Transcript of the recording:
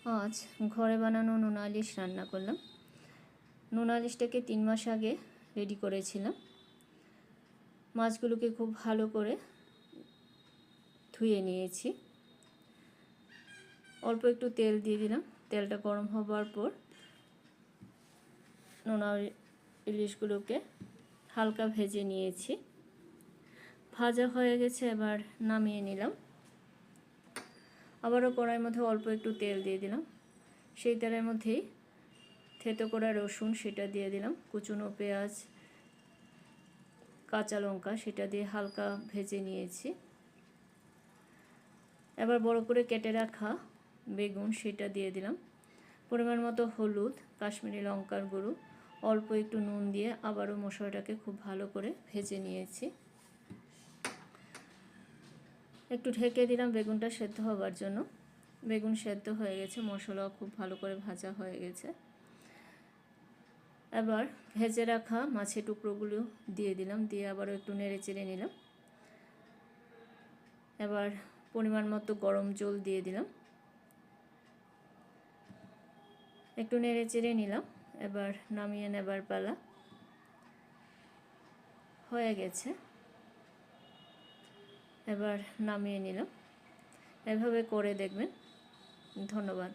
আজ ঘরে বানানো নোনা ইলিশ রান্না করলাম। নোনা ইলিশটাকে 3 মাস আগে রেডি করেছিলাম। মাছগুলোকে খুব ভালো করে ধুয়ে নিয়েছি। অল্প একটু তেল দিয়ে দিলাম। তেলটা গরম হবার পর নোনা ইলিশগুলোকে হালকা ভেজে নিয়েছি। ভাজা হয়ে গেছে, এবার নামিয়ে নিলাম। আবারও কড়াইয়ের মধ্যে অল্প একটু তেল দিয়ে দিলাম। সেই তেলের মধ্যেই থেতো করা রসুন সেটা দিয়ে দিলাম, কুচনো পেঁয়াজ, কাঁচা লঙ্কা সেটা দিয়ে হালকা ভেজে নিয়েছি। এবার বড় করে কেটে রাখা বেগুন সেটা দিয়ে দিলাম। পরিমাণ মতো হলুদ, কাশ্মীরি লঙ্কার গুঁড়ো, অল্প একটু নুন দিয়ে আবারও মশলাটাকে খুব ভালো করে ভেজে নিয়েছি। একটু ঢেকে দিলাম বেগুনটা সেদ্ধ হবার জন্য। বেগুন সেদ্ধ হয়ে গেছে, মশলাও খুব ভালো করে ভাজা হয়ে গেছে। এবার ভেজে রাখা মাছের টুকরোগুলো দিয়ে দিলাম, দিয়ে আবারও একটু নেড়ে চেড়ে নিলাম। এবার পরিমাণ মতো গরম জল দিয়ে দিলাম, একটু নেড়ে চেড়ে নিলাম। এবার নামিয়ে নেবার পালা। হয়ে গেছে, এবার নামিয়ে নিলাম। এভাবে করে দেখবেন। ধন্যবাদ।